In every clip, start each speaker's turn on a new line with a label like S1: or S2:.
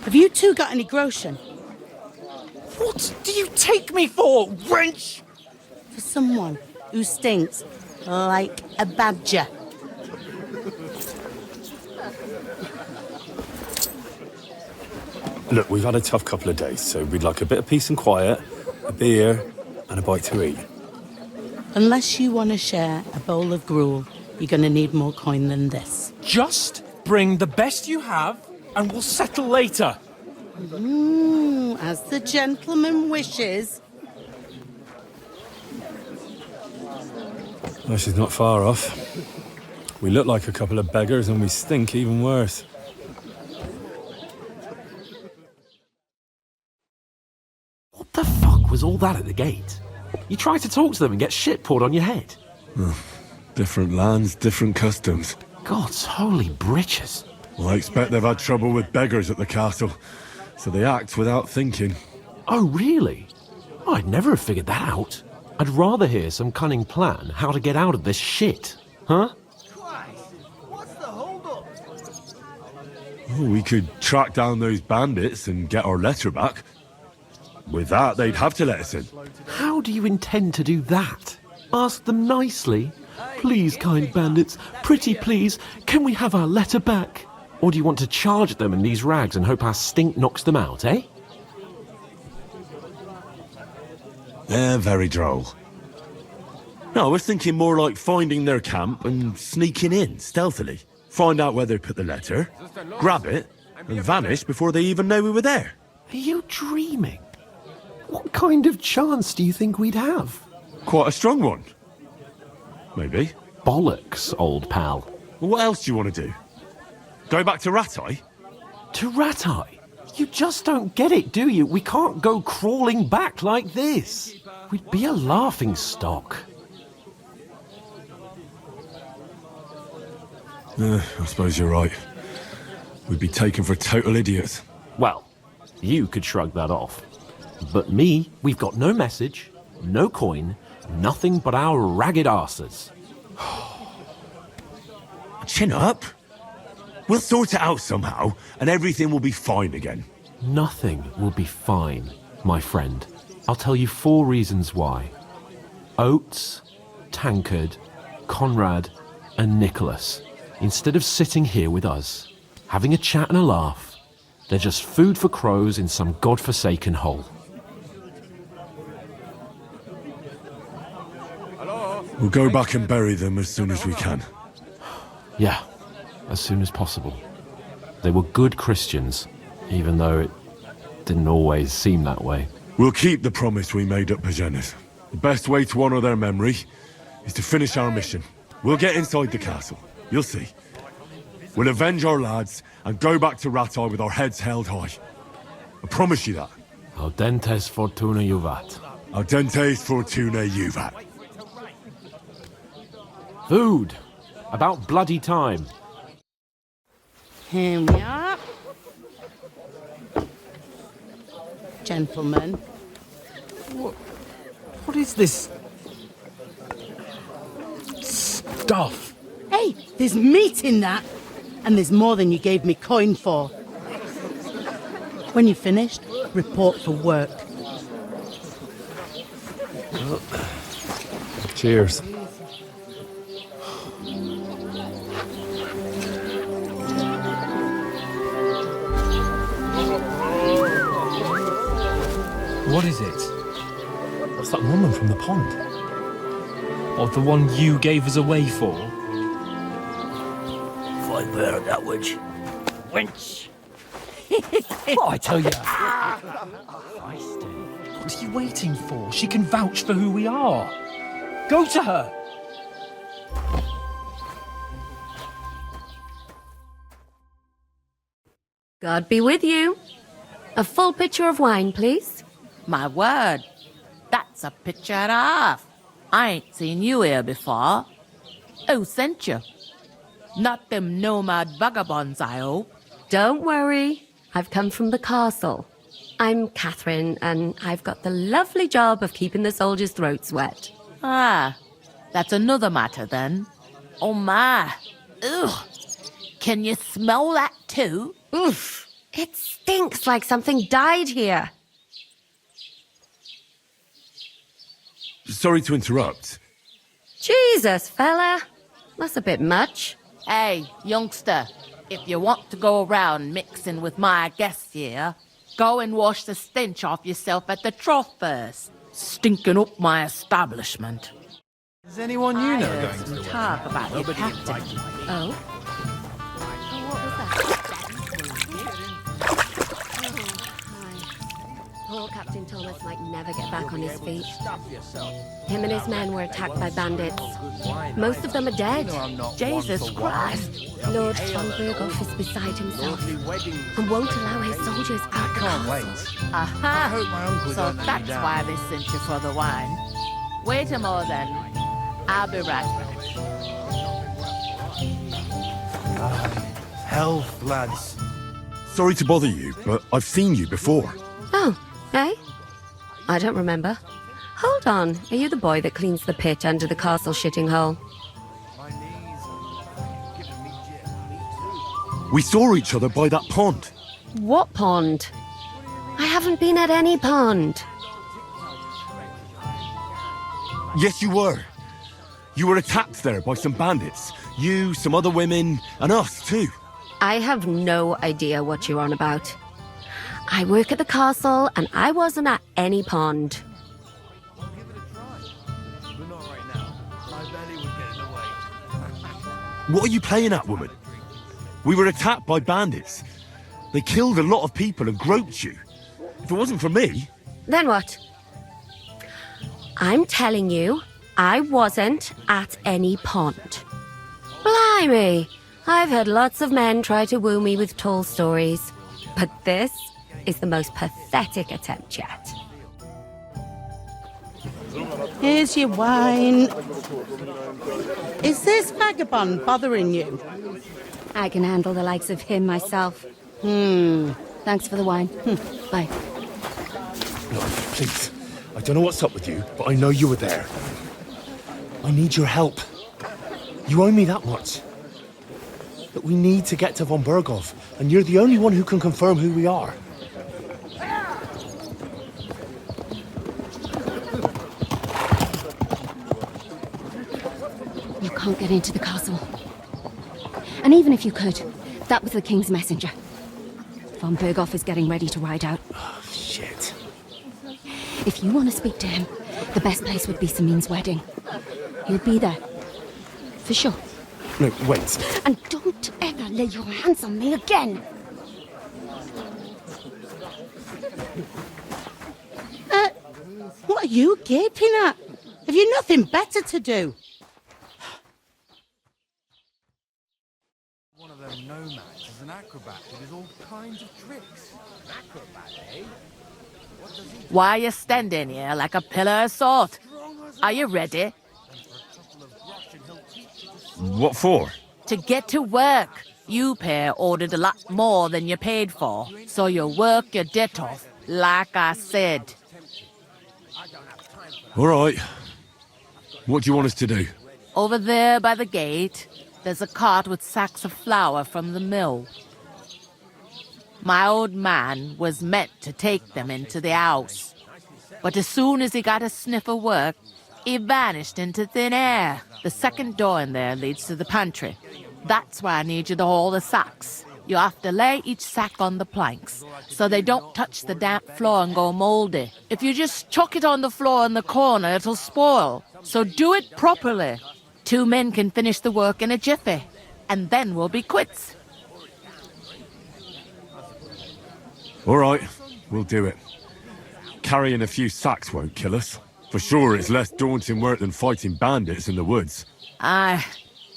S1: Have you two got any groschen?
S2: What do you take me for, wench?
S1: For someone who stinks like a badger.
S3: Look, we've had a tough couple of days, so we'd like a bit of peace and quiet, a beer, and a bite to eat.
S1: Unless you want to share a bowl of gruel, you're going to need more coin than this.
S2: Just bring the best you have, and we'll settle later.
S1: As the gentleman wishes.
S3: Well, she's not far off. We look like a couple of beggars, and we stink even worse.
S4: What the fuck was all that at the gate? You tried to talk to them and get shit poured on your head.
S5: Different lands, different customs.
S4: God's holy britches.
S5: Well, I expect they've had trouble with beggars at the castle, so they act without thinking.
S4: Oh, really? I'd never have figured that out. I'd rather hear some cunning plan how to get out of this shit. Huh?
S6: Christ, what's the hold-up?
S5: Oh, we could track down those bandits and get our letter back. With that, they'd have to let us in.
S4: How do you intend to do that? Ask them nicely. Please, kind bandits, pretty please, can we have our letter back? Or do you want to charge at them in these rags and hope our stink knocks them out, eh?
S5: They're very droll. No, I was thinking more like finding their camp and sneaking in, stealthily. Find out where they put the letter, grab it, and vanish before they even know we were there.
S4: Are you dreaming? What kind of chance do you think we'd have?
S5: Quite a strong one. Maybe.
S4: Bollocks, old pal.
S5: Well, what else do you want to do? Go back to Ratai?
S4: To Ratai? You just don't get it, do you? We can't go crawling back like this. We'd be a laughing stock.
S5: I suppose you're right. We'd be taken for total idiots.
S4: Well, you could shrug that off. But me, we've got no message, no coin, nothing but our ragged arses.
S5: Chin up. We'll sort it out somehow, and everything will be fine again.
S4: Nothing will be fine, my friend. I'll tell you 4 reasons why. Oates, Tankard, Conrad, and Nicholas, instead of sitting here with us, having a chat and a laugh, they're just food for crows in some godforsaken hole.
S5: We'll go back and bury them as soon as we can.
S4: Yeah, as soon as possible. They were good Christians, even though it didn't always seem that way.
S5: We'll keep the promise we made at Pagenis. The best way to honor their memory is to finish our mission. We'll get inside the castle. You'll see. We'll avenge our lads and go back to Ratai with our heads held high. I promise you that.
S4: Audentes fortuna juvat.
S5: Audentes fortuna juvat.
S4: Food! About bloody time.
S1: Here we are. Gentlemen.
S2: What is this stuff?
S1: Hey, there's meat in that. And there's more than you gave me coin for. When you're finished, report for work.
S3: Cheers.
S2: What is it?
S3: What's that woman from the pond?
S2: Or the one you gave us away for?
S6: Find better that witch. Wench.
S2: What I tell you? What are you waiting for? She can vouch for who we are. Go to her.
S7: God be with you. A full pitcher of wine, please.
S8: My word, that's a picture and a half. I ain't seen you here before. Who sent you? Not them nomad vagabonds, I hope.
S7: Don't worry. I've come from the castle. I'm Catherine, and I've got the lovely job of keeping the soldiers' throats wet.
S8: Ah, That's another matter then. Oh my. Ugh. Can you smell that too?
S7: Oof. It stinks like something died here.
S5: Sorry to interrupt.
S7: Jesus, fella. That's a bit much.
S8: Hey, youngster, if you want to go around mixing with my guests here, go and wash the stench off yourself at the trough first. Stinking up my establishment.
S6: Is anyone you know
S8: I heard
S6: going
S8: some
S6: to
S8: talk about your captain.
S7: Oh? What was that? Poor Captain Thomas might never get back on his feet. Him and his men were attacked by bandits. Most of them are dead.
S8: Jesus Christ.
S7: Lord von Berghoff is beside himself and won't allow his soldiers out the castle.
S8: Aha! So that's why they sent you for the wine. Wait a moment then. I'll be right back.
S6: Health, lads.
S5: Sorry to bother you, but I've seen you before.
S7: Oh, eh? I don't remember. Hold on, are you the boy that cleans the pit under the castle shitting hole?
S5: We saw each other by that pond.
S7: What pond? I haven't been at any pond.
S5: Yes, you were. You were attacked there by some bandits. You, some other women, and us too.
S7: I have no idea what you're on about. I work at the castle and I wasn't at any pond.
S5: What are you playing at, woman? We were attacked by bandits. They killed a lot of people and groped you. If it wasn't for me...
S7: Then what? I'm telling you, I wasn't at any pond. Blimey! I've had lots of men try to woo me with tall stories, but this is the most pathetic attempt yet.
S1: Here's your wine. Is this vagabond bothering you?
S7: I can handle the likes of him myself. Thanks for the wine. Bye.
S3: Look, please. I don't know what's up with you, but I know you were there. I need your help. You owe me that much. But we need to get to von Berghoff, and you're the only one who can confirm who we are.
S7: You can't get into the castle. And even if you could, that was the King's messenger. Von Berghoff is getting ready to ride out.
S3: Oh, shit.
S7: If you want to speak to him, the best place would be Samin's wedding. He'll be there. For sure.
S3: No, wait.
S7: And don't ever lay your hands on me again!
S1: What are you gaping at? Have you nothing better to do?
S6: One of them nomads is an acrobat who does all kinds of tricks. Acrobat, eh?
S8: Why are you standing here like a pillar of salt? Are you ready?
S5: What for?
S8: To get to work. You pair ordered a lot more than you paid for, so you work your debt off, like I said.
S5: All right. What do you want us to do?
S8: Over there by the gate, there's a cart with sacks of flour from the mill. My old man was meant to take them into the house, but as soon as he got a sniff of work, he vanished into thin air. The second door in there leads to the pantry. That's why I need you to haul the sacks. You have to lay each sack on the planks, so they don't touch the damp floor and go moldy. If you just chuck it on the floor in the corner, it'll spoil. So do it properly. 2 men can finish the work in a jiffy, and then we'll be quits.
S5: All right, we'll do it. Carrying a few sacks won't kill us. For sure, it's less daunting work than fighting bandits in the woods.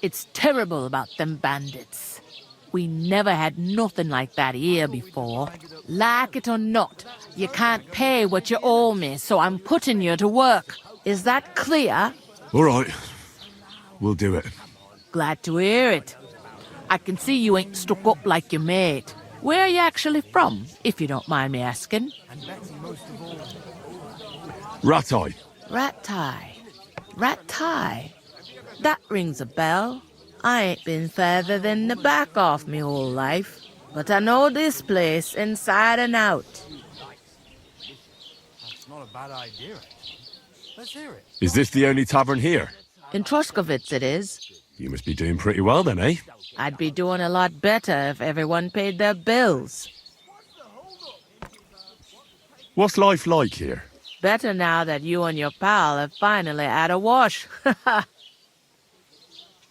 S8: It's terrible about them bandits. We never had nothing like that here before. Like it or not, you can't pay what you owe me, so I'm putting you to work. Is that clear?
S5: All right, we'll do it.
S8: Glad to hear it. I can see you ain't stuck up like your mate. Where are you actually from, if you don't mind me asking?
S5: Rat-eye.
S8: Rat-tie. Rat-tie. That rings a bell. I ain't been further than the back off me whole life, but I know this place inside and out.
S6: That's not a bad idea, actually. Let's hear it.
S5: Is this the only tavern here?
S8: In Troskovitz it is.
S5: You must be doing pretty well then, eh?
S8: I'd be doing a lot better if everyone paid their bills.
S5: What's life like here?
S8: Better now that you and your pal have finally had a wash.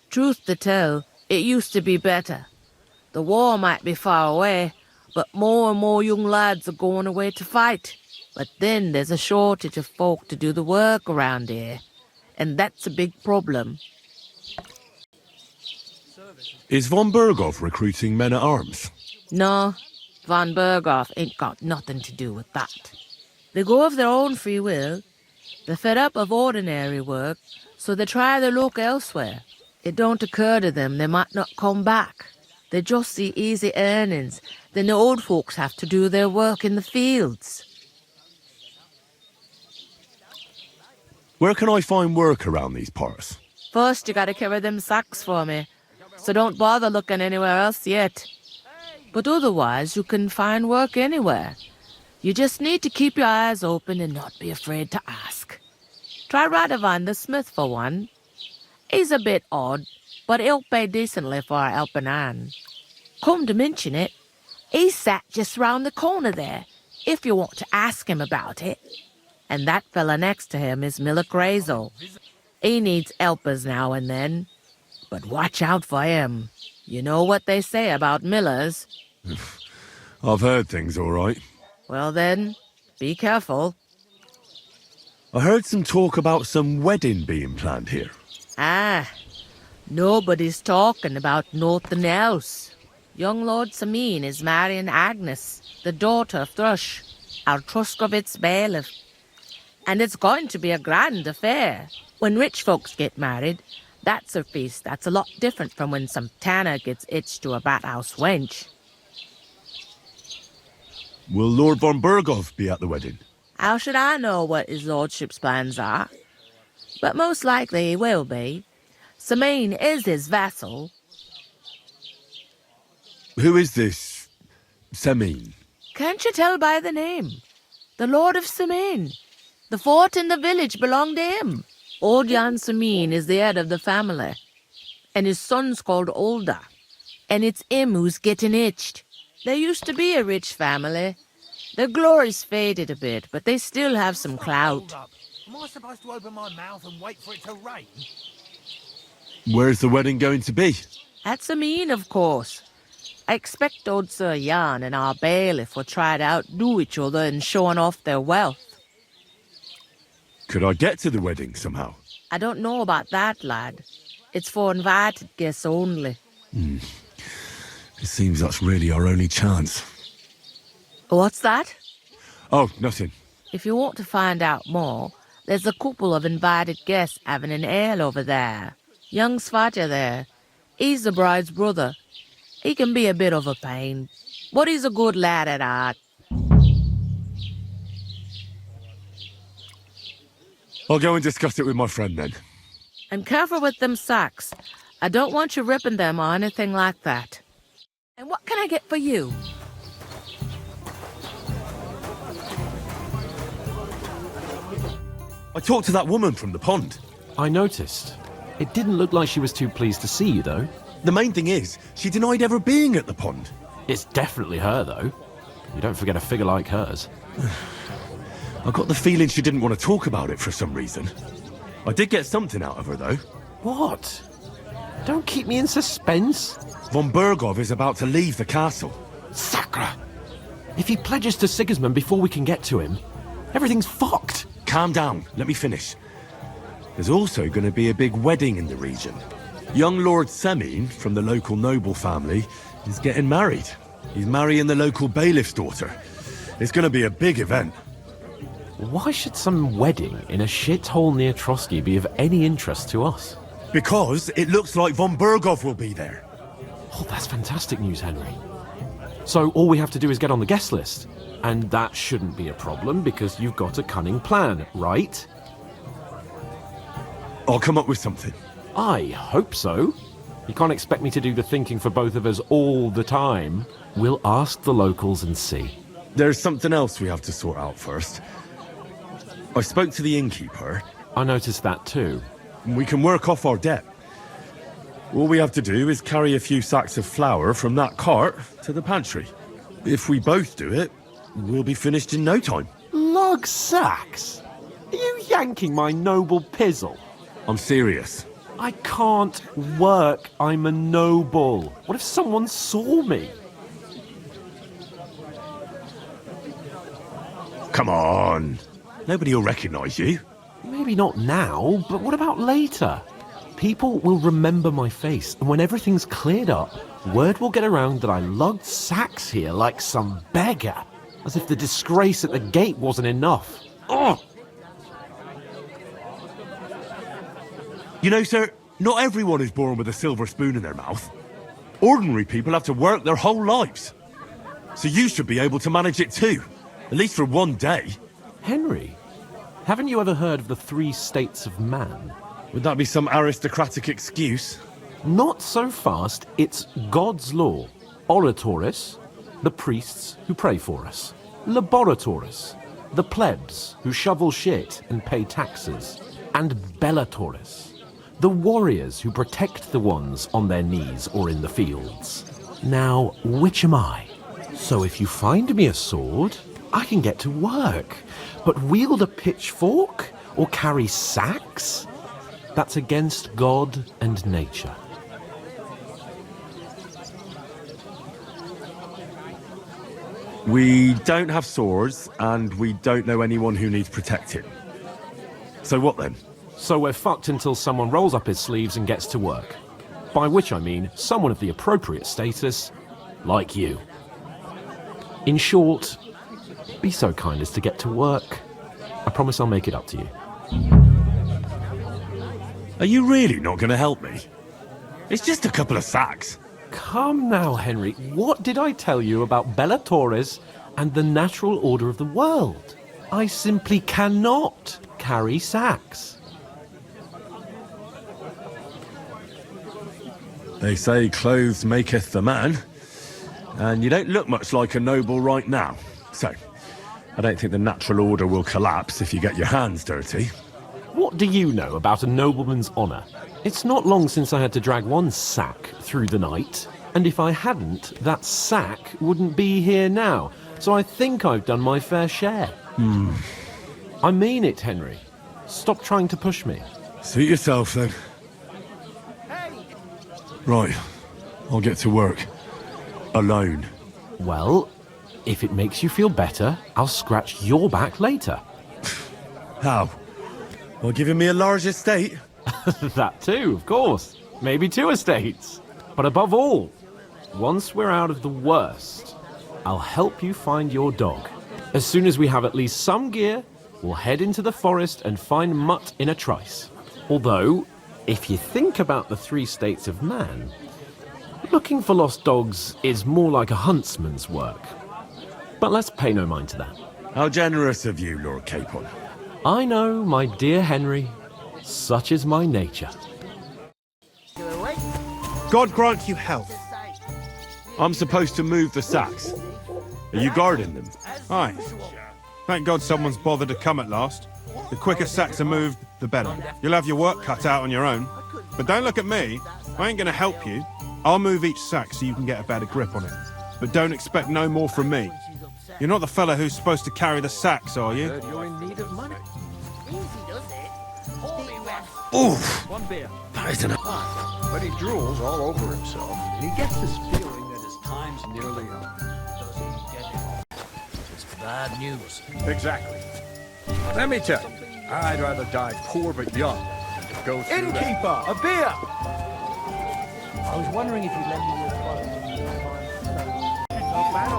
S8: Truth to tell, it used to be better. The war might be far away, but more and more young lads are going away to fight. But then there's a shortage of folk to do the work around here, and that's a big problem.
S5: Is von Berghoff recruiting men-at-arms?
S8: No, von Berghoff ain't got nothing to do with that. They go of their own free will. They're fed up of ordinary work, so they try their luck elsewhere. It don't occur to them they might not come back. They just see easy earnings. Then the old folks have to do their work in the fields.
S5: Where can I find work around these parts?
S8: First, you gotta carry them sacks for me, so don't bother looking anywhere else yet. But otherwise, you can find work anywhere. You just need to keep your eyes open and not be afraid to ask. Try Radovan the smith for one. He's a bit odd, but he'll pay decently for a helping hand. Come to mention it, he's sat just round the corner there, if you want to ask him about it. And that fella next to him is Miller Crazel. He needs helpers now and then, but watch out for him. You know what they say about Millers.
S5: I've heard things all right.
S8: Well then, be careful.
S5: I heard some talk about some wedding being planned here.
S8: Ah, nobody's talking about nothing else. Young Lord Samin is marrying Agnes, the daughter of Thrush, our Troskovitz bailiff. And it's going to be a grand affair. When rich folks get married, that's a feast that's a lot different from when some tanner gets hitched to a bat-house wench.
S5: Will Lord von Berghoff be at the wedding?
S8: How should I know what his lordship's plans are? But most likely he will be. Samin is his vassal.
S5: Who is this Samin?
S8: Can't you tell by the name? The Lord of Samin. The fort and the village belong to him. Old Jan Samin is the head of the family, and his son's called Olda, and it's him who's getting itched. There used to be a rich family. Their glory's faded a bit, but they still have some clout.
S6: Hold up. Am I supposed to open my mouth and wait for it to rain?
S5: Where's the wedding going to be?
S8: At Samin, of course. I expect old Sir Jan and our bailiff will try to outdo each other in showing off their wealth.
S5: Could I get to the wedding somehow?
S8: I don't know about that, lad. It's for invited guests only.
S5: It seems that's really our only chance.
S8: What's that?
S5: Oh, nothing.
S8: If you want to find out more, there's a couple of invited guests having an ale over there. Young Svatja there. He's the bride's brother. He can be a bit of a pain, but he's a good lad at heart.
S5: I'll go and discuss it with my friend then.
S8: And careful with them sacks. I don't want you ripping them or anything like that. And what can I get for you?
S5: I talked to that woman from the pond.
S4: I noticed. It didn't look like she was too pleased to see you, though.
S5: The main thing is, she denied ever being at the pond.
S4: It's definitely her, though. You don't forget a figure like hers.
S5: I got the feeling she didn't want to talk about it for some reason. I did get something out of her, though.
S4: What? Don't keep me in suspense.
S5: Von Berghoff is about to leave the castle.
S4: Sacra! If he pledges to Sigismund before we can get to him, everything's fucked.
S5: Calm down, let me finish. There's also going to be a big wedding in the region. Young Lord Semin, from the local noble family, is getting married. He's marrying the local bailiff's daughter. It's going to be a big event.
S4: Why should some wedding in a shithole near Trotsky be of any interest to us?
S5: Because it looks like von Berghoff will be there.
S4: Oh, that's fantastic news, Henry. So all we have to do is get on the guest list. And that shouldn't be a problem because you've got a cunning plan, right?
S5: I'll come up with something.
S4: I hope so. You can't expect me to do the thinking for both of us all the time. We'll ask the locals and see.
S5: There's something else we have to sort out first. I spoke to the innkeeper.
S4: I noticed that too.
S5: We can work off our debt. All we have to do is carry a few sacks of flour from that cart to the pantry. If we both do it, we'll be finished in no time.
S4: Lug sacks? Are you yanking my noble pizzle?
S5: I'm serious.
S4: I can't work. I'm a noble. What if someone saw me?
S5: Come on. Nobody will recognize you.
S4: Maybe not now, but what about later? People will remember my face, and when everything's cleared up, word will get around that I lugged sacks here like some beggar. As if the disgrace at the gate wasn't enough. Ugh!
S5: You know, sir, not everyone is born with a silver spoon in their mouth. Ordinary people have to work their whole lives. So you should be able to manage it too. At least for one day.
S4: Henry, haven't you ever heard of the 3 states of man?
S5: Would that be some aristocratic excuse?
S4: Not so fast. It's God's law. Oratores, the priests who pray for us. Laboratories, the plebs who shovel shit and pay taxes. And Bellatores, the warriors who protect the ones on their knees or in the fields. Now, which am I? So if you find me a sword, I can get to work. But wield a pitchfork or carry sacks? That's against God and nature.
S5: We don't have swords, and we don't know anyone who needs protecting. So what then?
S4: So we're fucked until someone rolls up his sleeves and gets to work. By which I mean someone of the appropriate status, like you. In short, be so kind as to get to work. I promise I'll make it up to you.
S5: Are you really not going to help me? It's just a couple of sacks.
S4: Come now, Henry. What did I tell you about Bellatores and the natural order of the world? I simply cannot carry sacks.
S5: They say clothes maketh the man, and you don't look much like a noble right now. So, I don't think the natural order will collapse if you get your hands dirty.
S4: What do you know about a nobleman's honour? It's not long since I had to drag one sack through the night, and if I hadn't, that sack wouldn't be here now. So I think I've done my fair share. I mean it, Henry. Stop trying to push me.
S5: Suit yourself, then. Right, I'll get to work. Alone.
S4: Well, if it makes you feel better, I'll scratch your back later.
S5: How? Well, giving me a large estate?
S4: That too, of course. Maybe 2 estates. But above all, once we're out of the worst, I'll help you find your dog. As soon as we have at least some gear, we'll head into the forest and find Mutt in a trice. Although, if you think about the 3 states of man, looking for lost dogs is more like a huntsman's work. But let's pay no mind to that.
S5: How generous of you, Lord Capon.
S4: I know, my dear Henry. Such is my nature.
S9: God grant you health.
S5: I'm supposed to move the sacks. Are you guarding them?
S9: Aye. Thank God someone's bothered to come at last. The quicker sacks are moved, the better. You'll have your work cut out on your own. But don't look at me. I ain't gonna help you. I'll move each sack so you can get a better grip on it. But don't expect no more from me. You're not the fella who's supposed to carry the sacks, are you?
S6: You're in need of money.
S5: Oof!
S6: One beer.
S5: That isn't a...
S6: But he drools all over himself, and he gets this feeling that his time's nearly up. Does he get it? It's bad news. Exactly. Let me tell you, I'd rather die poor but young than to go through
S2: Innkeeper, a beer!
S10: I was wondering if you'd let me your phone.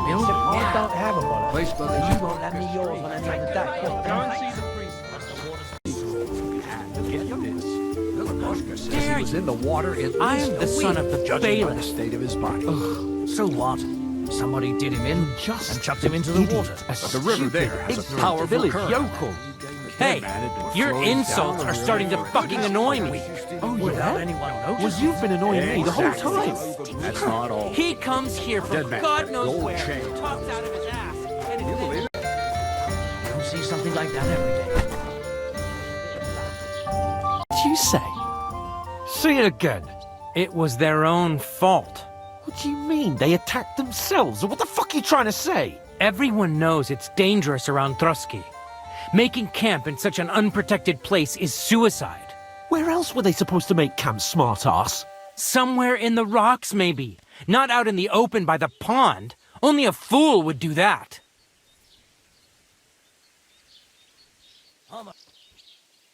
S6: You know,
S10: I don't have a wallet.
S6: Place for
S10: And you won't let me yours on any other day.
S6: Go and see the priest. Get this. Lilikoshka says he was in the water at least
S10: I'm the son of the
S6: judging by the
S10: bailiff.
S6: state of his body.
S10: So what? Somebody did him in and chucked him into the water.
S6: But the river there has a
S10: powerful
S6: village
S10: current.
S6: yokel.
S11: Hey, your insults are starting to fucking annoy me.
S4: Oh,
S11: Without
S4: yeah?
S11: anyone
S4: Well,
S11: noticing.
S4: you've been annoying me the whole time.
S6: That's not all.
S11: He comes here from
S6: Dead man.
S11: God knows
S6: Gold
S11: where,
S6: chain.
S11: talks out of his ass, and it's
S6: believe it?
S10: You don't see something like that every day.
S4: What did you say? Say it again.
S11: It was their own fault.
S4: What do you mean? They attacked themselves? Or what the fuck are you trying to say?
S11: Everyone knows it's dangerous around Trotsky. Making camp in such an unprotected place is suicide.
S4: Where else were they supposed to make camp, smart-ass?
S11: Somewhere in the rocks, maybe. Not out in the open by the pond. Only a fool would do that.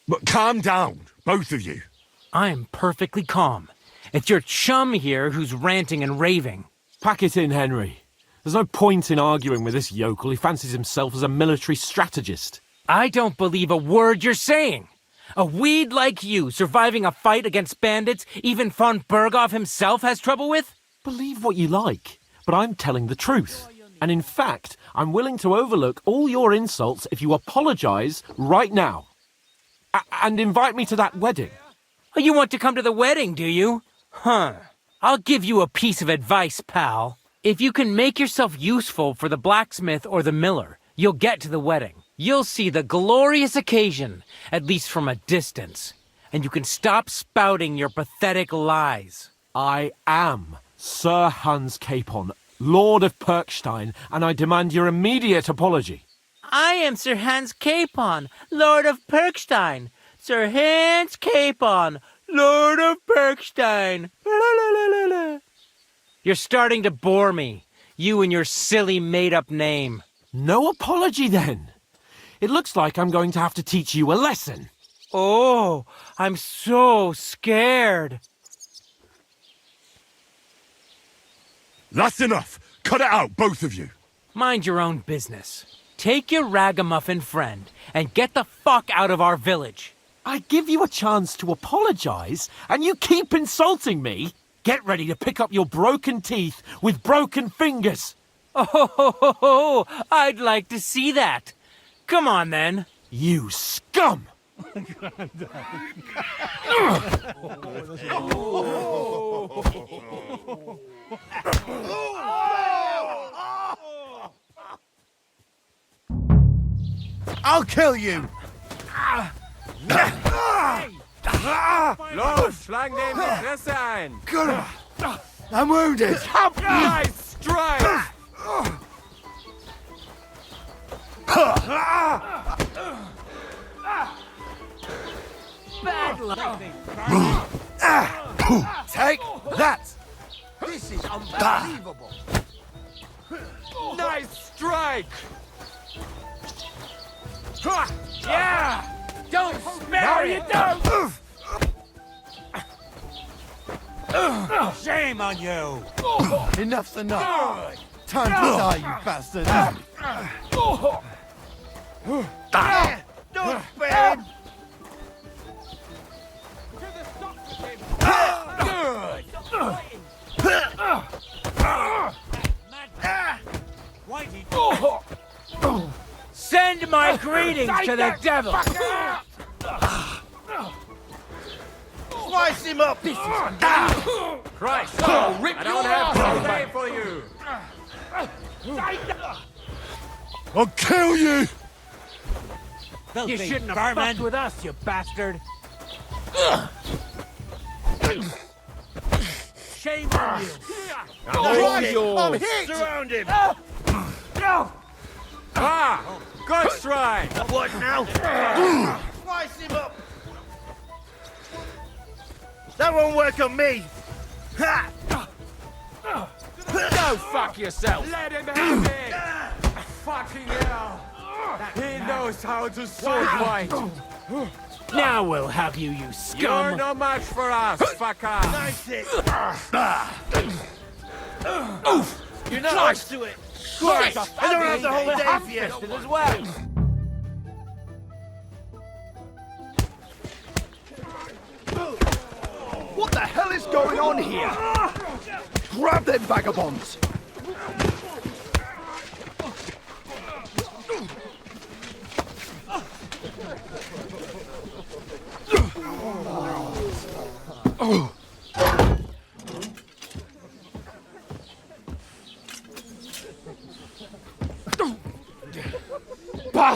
S5: But calm down, both of you.
S11: I'm perfectly calm. It's your chum here who's ranting and raving.
S4: Pack it in, Henry. There's no point in arguing with this yokel. He fancies himself as a military strategist.
S11: I don't believe a word you're saying. A weed like you surviving a fight against bandits even von Berghoff himself has trouble with?
S4: Believe what you like, but I'm telling the truth. And in fact, I'm willing to overlook all your insults if you apologize right now. And invite me to that wedding.
S11: Oh, you want to come to the wedding, do you? Huh. I'll give you a piece of advice, pal. If you can make yourself useful for the blacksmith or the miller, you'll get to the wedding. You'll see the glorious occasion, at least from a distance. And you can stop spouting your pathetic lies.
S4: I am Sir Hans Capon, Lord of Perkstein, and I demand your immediate apology.
S11: I am Sir Hans Capon, Lord of Perkstein. Sir Hans Capon, Lord of Perkstein. You're starting to bore me, you and your silly made-up name.
S4: No apology, then. It looks like I'm going to have to teach you a lesson.
S11: Oh, I'm so scared.
S5: That's enough. Cut it out, both of you.
S11: Mind your own business. Take your ragamuffin friend and get the fuck out of our village.
S4: I give you a chance to apologize, and you keep insulting me? Get ready to pick up your broken teeth with broken fingers.
S11: Oh, I'd like to see that. Come on, then.
S4: You scum!
S3: I'll kill you!
S12: Los, schlag dem die Fresse ein!
S3: I'm wounded!
S12: Nice strike!
S11: Bad luck.
S3: Take that! This is unbelievable!
S12: Nice strike!
S11: Yeah! Don't spare it!
S3: Shame on you! Enough's enough! Time to die, you bastard! Don't spare him!
S11: Send my greetings to the devil!
S3: Slice him up! This is
S12: Christ! I don't have time for you!
S5: I'll kill you!
S11: You shouldn't have fucked with us, you bastard! Shame on you!
S3: I'm hit! Surround him!
S12: Ah! Good strike!
S3: What now? Slice him up! That won't work on me! Ha!
S12: Go fuck yourself! Let him have it! Fucking hell! He knows how to sword fight!
S11: Now we'll have you, you scum!
S12: You're no match for us, fucker!
S3: Nice hit! You're not close to it! Christ! I don't have the whole day for you!
S11: as well!
S6: What the hell is going on here? Grab them vagabonds!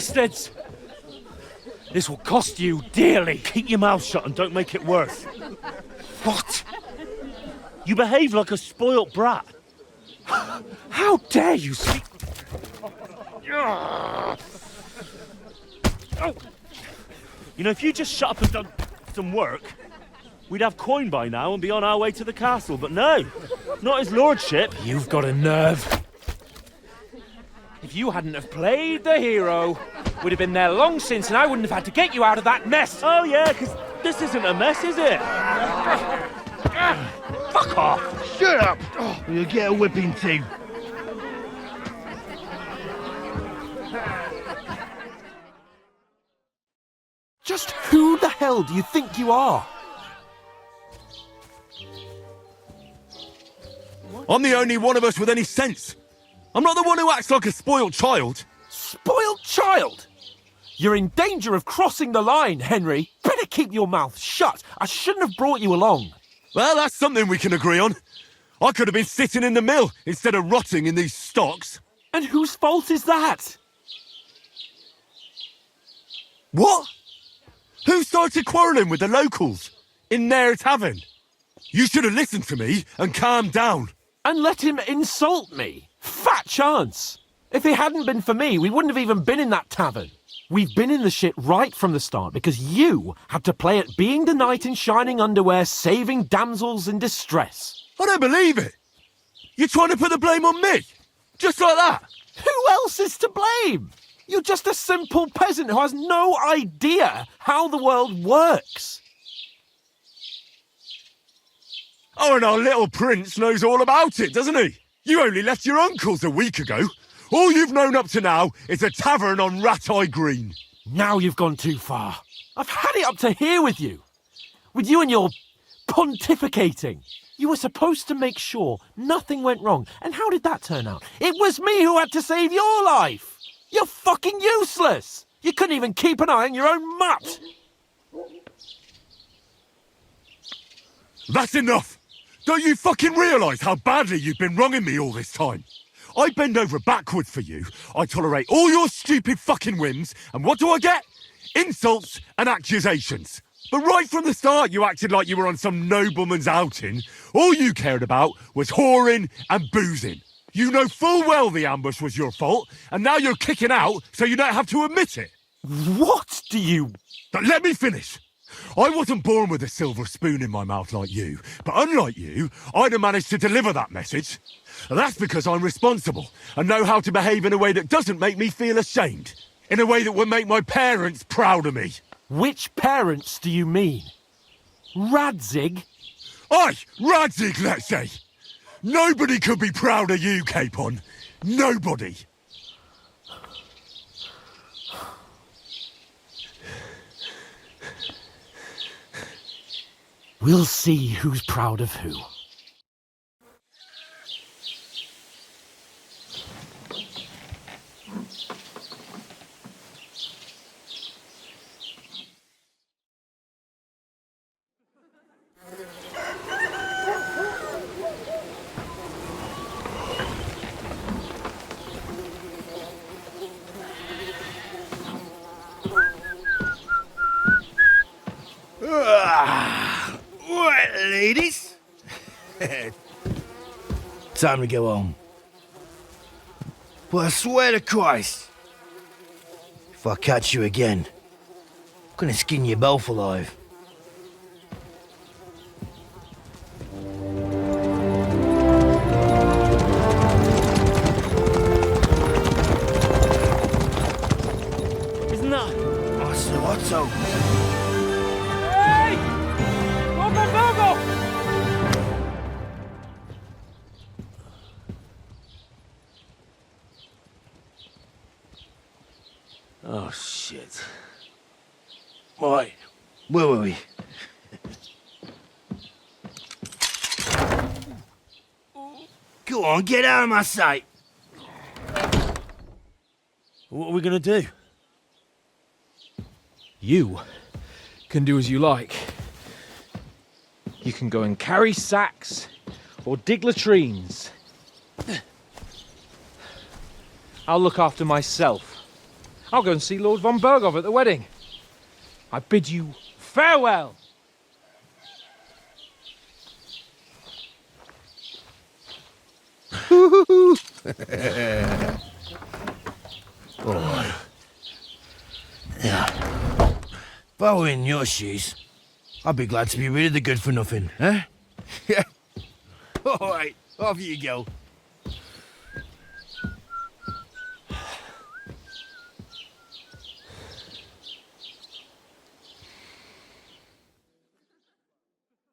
S11: bastards! This will cost you dearly.
S3: Keep your mouth shut and don't make it worse.
S11: What?
S3: You behave like a spoilt brat.
S11: How dare you speak...
S3: You know, if you just shut up and done some work, we'd have coin by now and be on our way to the castle. But no, not his lordship.
S11: You've got a nerve. If you hadn't have played the hero, we'd have been there long since and I wouldn't have had to get you out of that mess.
S3: Oh yeah, because this isn't a mess, is it? Fuck off!
S10: Shut up! Or you'll get a whipping too.
S4: Just who the hell do you think you are?
S5: I'm the only one of us with any sense. I'm not the one who acts like a spoiled child.
S4: Spoiled child? You're in danger of crossing the line, Henry. Better keep your mouth shut. I shouldn't have brought you along.
S5: Well, that's something we can agree on. I could have been sitting in the mill instead of rotting in these stocks.
S4: And whose fault is that?
S5: What? Who started quarrelling with the locals in their tavern? You should have listened to me and calmed down.
S4: And let him insult me? Fat chance. If it hadn't been for me, we wouldn't have even been in that tavern. We've been in the shit right from the start because you had to play at being the knight in shining underwear, saving damsels in distress.
S5: I don't believe it. You're trying to put the blame on me? Just like that?
S4: Who else is to blame? You're just a simple peasant who has no idea how the world works.
S5: Oh, and our little prince knows all about it, doesn't he? You only left your uncle's a week ago. All you've known up to now is a tavern on Rat-Eye Green.
S4: Now you've gone too far. I've had it up to here with you. With you and your pontificating. You were supposed to make sure nothing went wrong. And how did that turn out? It was me who had to save your life. You're fucking useless. You couldn't even keep an eye on your own mutt.
S5: That's enough. Don't you fucking realise how badly you've been wronging me all this time? I bend over backwards for you. I tolerate all your stupid fucking whims. And what do I get? Insults and accusations. But right from the start, you acted like you were on some nobleman's outing. All you cared about was whoring and boozing. You know full well the ambush was your fault, and now you're kicking out so you don't have to admit it.
S4: What do you...
S5: But let me finish. I wasn't born with a silver spoon in my mouth like you, but unlike you, I'd have managed to deliver that message. And that's because I'm responsible and know how to behave in a way that doesn't make me feel ashamed. In a way that would make my parents proud of me.
S4: Which parents do you mean? Radzig?
S5: Aye, Radzig, let's say. Nobody could be proud of you, Capon. Nobody.
S4: We'll see who's proud of who.
S10: Right, ladies. Time to go home. But I swear to Christ, if I catch you again, I'm gonna skin you both alive.
S3: Isn't that?
S10: Otto.
S11: Hey! Go!
S3: Oh, shit.
S10: Right, where were we? Go on, get out of my sight.
S3: What are we gonna do?
S2: You can do as you like. You can go and carry sacks or dig latrines. I'll look after myself. I'll go and see Lord von Berghoff at the wedding. I bid you farewell.
S10: Alright. Yeah. If I were in your shoes, I'd be glad to be rid of the good for nothing, eh? Yeah. Alright, off you go.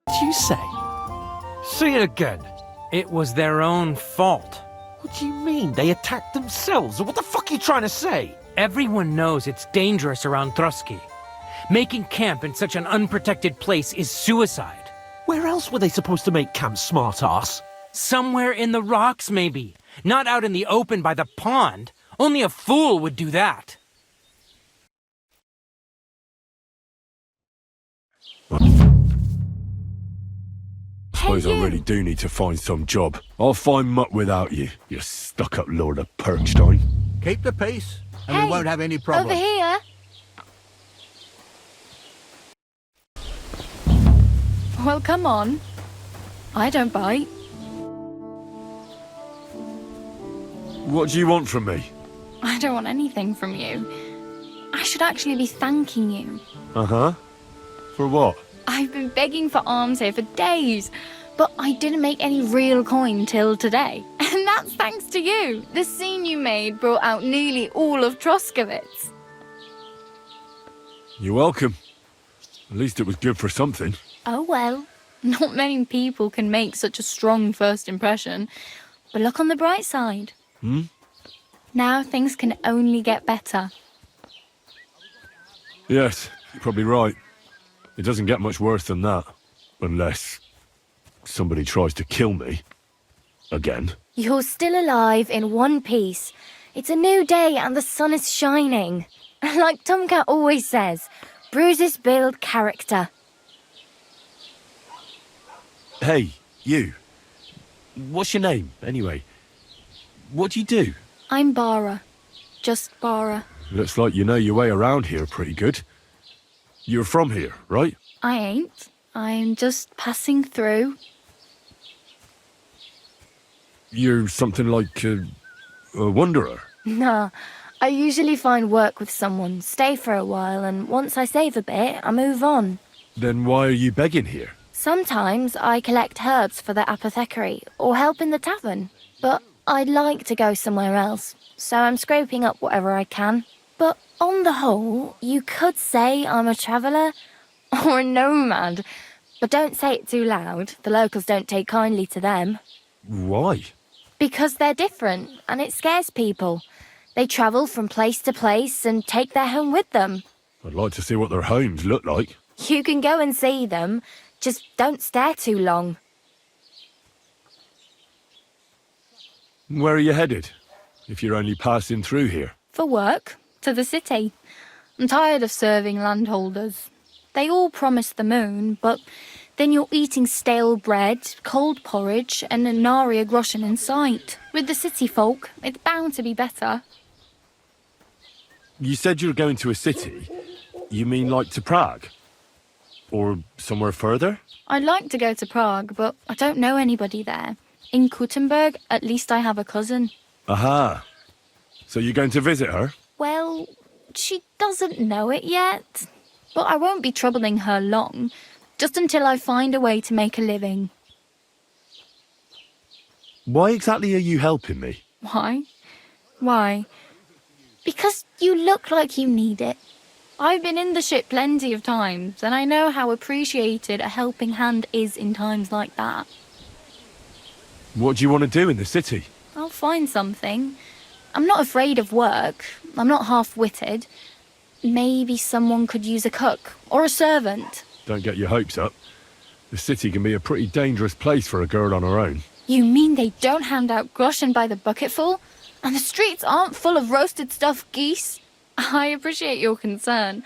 S4: What did you say? Say it again.
S11: It was their own fault.
S4: What do you mean? They attacked themselves? What the fuck are you trying to say?
S11: Everyone knows it's dangerous around Trotsky. Making camp in such an unprotected place is suicide.
S4: Where else were they supposed to make camp, smart-ass?
S11: Somewhere in the rocks, maybe. Not out in the open by the pond. Only a fool would do that.
S5: Suppose I really do need to find some job. I'll find mutt without you, you stuck-up Lord of Perkstein.
S6: Keep the peace, and we won't have any problems.
S7: Over here. Well, come on. I don't bite.
S5: What do you want from me?
S13: I don't want anything from you. I should actually be thanking you.
S5: Uh-huh. For what?
S13: I've been begging for alms here for days, but I didn't make any real coin till today. And that's thanks to you. The scene you made brought out nearly all of Troskowitz.
S5: You're welcome. At least it was good for something.
S13: Oh well, not many people can make such a strong first impression. But look on the bright side. Now things can only get better.
S5: Yes, you're probably right. It doesn't get much worse than that. Unless somebody tries to kill me. Again.
S7: You're still alive in one piece. It's a new day and the sun is shining. Like Tomcat always says, bruises build character.
S3: Hey, you. What's your name, anyway? What do you do?
S13: I'm Bara. Just Bara.
S5: Looks like you know your way around here pretty good. You're from here, right?
S13: I ain't. I'm just passing through.
S5: You're something like a wanderer.
S7: Nah, I usually find work with someone, stay for a while, and once I save a bit, I move on.
S5: Then why are you begging here?
S7: Sometimes I collect herbs for the apothecary or help in the tavern, but I'd like to go somewhere else, so I'm scraping up whatever I can. But on the whole, you could say I'm a traveller or a nomad, but don't say it too loud. The locals don't take kindly to them.
S5: Why?
S7: Because they're different, and it scares people. They travel from place to place and take their home with them.
S5: I'd like to see what their homes look like.
S7: You can go and see them, just don't stare too long.
S5: Where are you headed, if you're only passing through here?
S13: For work. To the city. I'm tired of serving landholders. They all promise the moon, but then you're eating stale bread, cold porridge, and a nary a groschen in sight. With the city folk, it's bound to be better.
S5: You said you were going to a city. You mean like to Prague? Or somewhere further?
S13: I'd like to go to Prague, but I don't know anybody there. In Kuttenberg, at least I have a cousin.
S5: Aha. So you're going to visit her?
S13: Well, she doesn't know it yet. But I won't be troubling her long, just until I find a way to make a living.
S5: Why exactly are you helping me?
S13: Why? Why? Because you look like you need it. I've been in the ship plenty of times, and I know how appreciated a helping hand is in times like that.
S5: What do you want to do in the city?
S13: I'll find something. I'm not afraid of work. I'm not half-witted. Maybe someone could use a cook or a servant.
S5: Don't get your hopes up. The city can be a pretty dangerous place for a girl on her own.
S13: You mean they don't hand out groschen by the bucketful? And the streets aren't full of roasted stuffed geese? I appreciate your concern,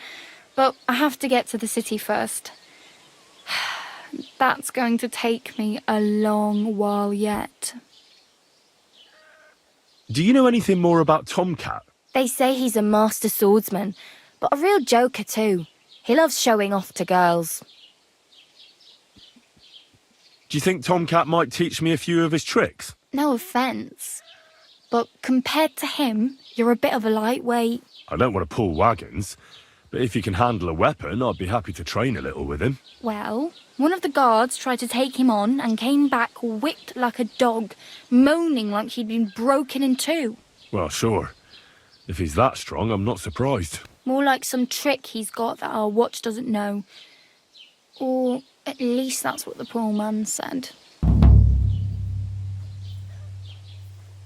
S13: but I have to get to the city first. That's going to take me a long while yet.
S5: Do you know anything more about Tomcat?
S13: They say he's a master swordsman, but a real joker too. He loves showing off to girls.
S5: Do you think Tomcat might teach me a few of his tricks?
S13: No offence, but compared to him, you're a bit of a lightweight.
S5: I don't want to pull wagons, but if he can handle a weapon, I'd be happy to train a little with him.
S13: Well, one of the guards tried to take him on and came back whipped like a dog, moaning like he'd been broken in two.
S5: Well, sure. If he's that strong, I'm not surprised.
S13: More like some trick he's got that our watch doesn't know. Or at least that's what the poor man said.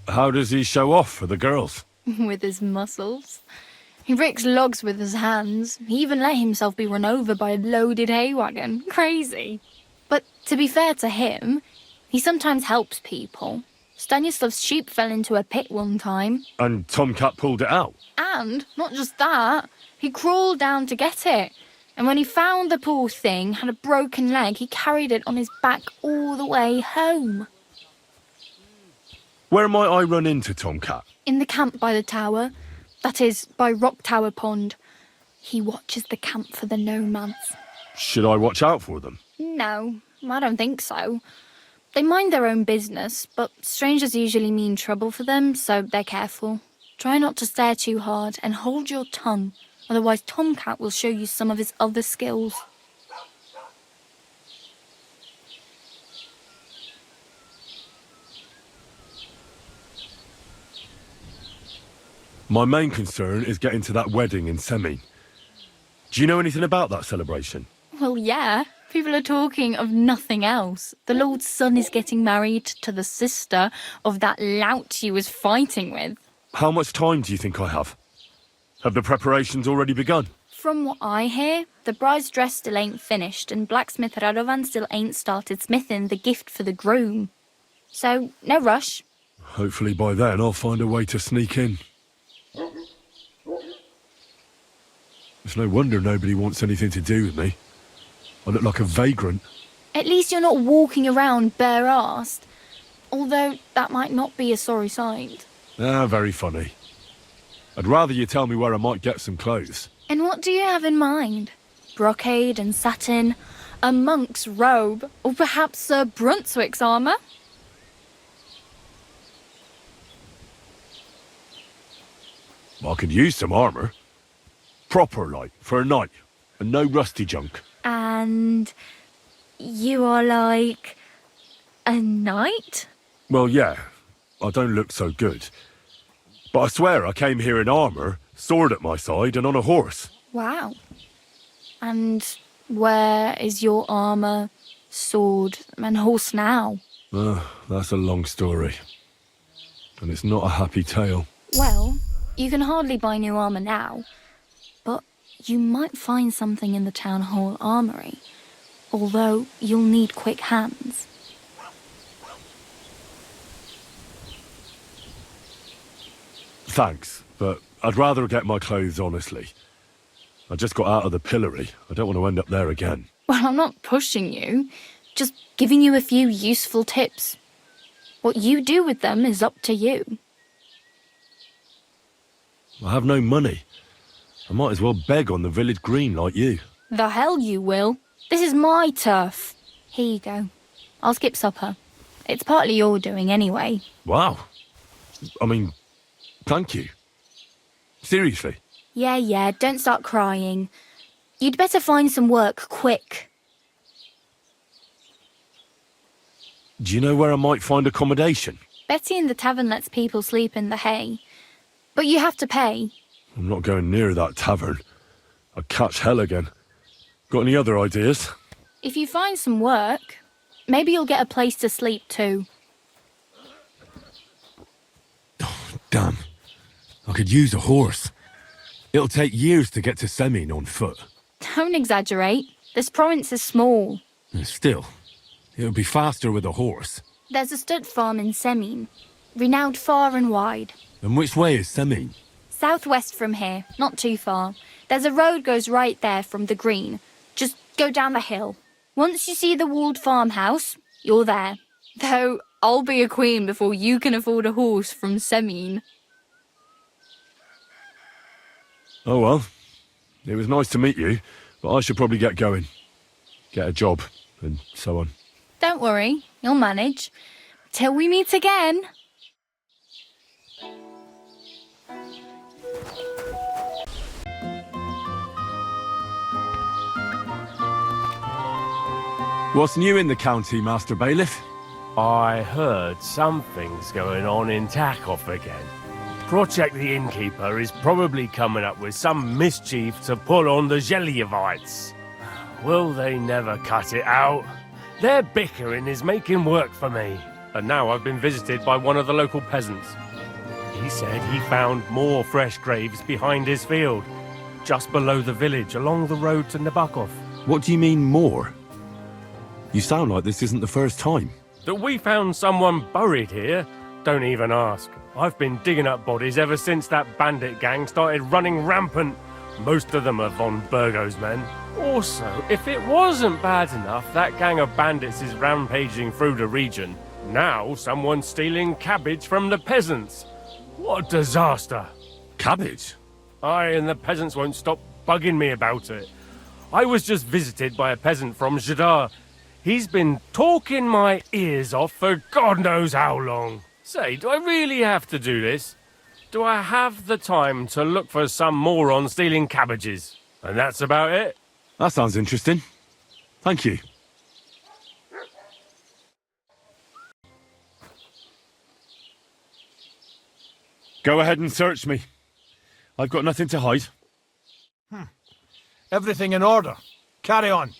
S5: How does he show off for the girls?
S13: With his muscles. He ricks logs with his hands. He even let himself be run over by a loaded hay wagon. Crazy. But to be fair to him, he sometimes helps people. Stanislav's sheep fell into a pit one time.
S5: And Tomcat pulled it out?
S13: And, not just that, he crawled down to get it. And when he found the poor thing had a broken leg, he carried it on his back all the way home.
S5: Where might I run into Tomcat?
S13: In the camp by the tower. That is, by Rock Tower Pond. He watches the camp for the nomads.
S5: Should I watch out for them?
S13: No, I don't think so. They mind their own business, but strangers usually mean trouble for them, so they're careful. Try not to stare too hard and hold your tongue, otherwise Tomcat will show you some of his other skills.
S5: My main concern is getting to that wedding in Semine. Do you know anything about that celebration?
S13: Well, yeah. People are talking of nothing else. The Lord's son is getting married to the sister of that lout he was fighting with.
S5: How much time do you think I have? Have the preparations already begun?
S13: From what I hear, the bride's dress still ain't finished and blacksmith Radovan still ain't started smithing the gift for the groom. So, no rush.
S5: Hopefully by then I'll find a way to sneak in. It's no wonder nobody wants anything to do with me. I look like a vagrant.
S13: At least you're not walking around bare-arsed. Although that might not be a sorry sight.
S5: Ah, very funny. I'd rather you tell me where I might get some clothes.
S13: And what do you have in mind? Brocade and satin, a monk's robe, or perhaps Sir Brunswick's armour?
S5: I could use some armour. Proper, like, for a night. And no rusty junk.
S13: And you are like a knight?
S5: Well, yeah. I don't look so good. But I swear I came here in armour, sword at my side, and on a horse.
S13: Wow. And where is your armour, sword, and horse now?
S5: That's a long story. And it's not a happy tale.
S13: Well, you can hardly buy new armour now. But you might find something in the town hall armoury. Although you'll need quick hands.
S5: Thanks, but I'd rather get my clothes honestly. I just got out of the pillory. I don't want to end up there again.
S13: Well, I'm not pushing you. Just giving you a few useful tips. What you do with them is up to you.
S5: I have no money. I might as well beg on the village green like you.
S13: The hell you will. This is my turf. Here you go. I'll skip supper. It's partly your doing anyway.
S5: Wow. I mean, thank you. Seriously.
S13: Yeah, don't start crying. You'd better find some work quick.
S5: Do you know where I might find accommodation?
S13: Betty in the tavern lets people sleep in the hay. But you have to pay.
S5: I'm not going near that tavern. I'd catch hell again. Got any other ideas?
S13: If you find some work, maybe you'll get a place to sleep too.
S5: Damn. I could use a horse. It'll take years to get to Semine on foot.
S13: Don't exaggerate. This province is small.
S5: Still, it would be faster with a horse.
S13: There's a stud farm in Semine, renowned far and wide.
S5: And which way is Semine?
S13: Southwest from here, not too far. There's a road goes right there from the green. Just go down the hill. Once you see the walled farmhouse, you're there. Though I'll be a queen before you can afford a horse from Semine.
S5: Oh well. It was nice to meet you, but I should probably get going. Get a job, and so on.
S13: Don't worry, you'll manage. Till we meet again.
S5: What's new in the county, Master Bailiff?
S14: I heard something's going on in Takoff again. Project the Innkeeper is probably coming up with some mischief to pull on the Gelievites. Will they never cut it out? Their bickering is making work for me.
S4: And now I've been visited by one of the local peasants. He said he found more fresh graves behind his field, just below the village, along the road to Nabokov.
S5: What do you mean, more? You sound like this isn't the first time.
S4: That we found someone buried here? Don't even ask. I've been digging up bodies ever since that bandit gang started running rampant. Most of them are von Burgo's men. Also, if it wasn't bad enough that gang of bandits is rampaging through the region, now someone's stealing cabbage from the peasants. What a disaster.
S5: Cabbage?
S4: Aye, and the peasants won't stop bugging me about it. I was just visited by a peasant from Jadar. He's been talking my ears off for God knows how long. Say, do I really have to do this? Do I have the time to look for some moron stealing cabbages? And that's about it.
S5: That sounds interesting. Thank you. Go ahead and search me. I've got nothing to hide.
S6: Everything in order. Carry on.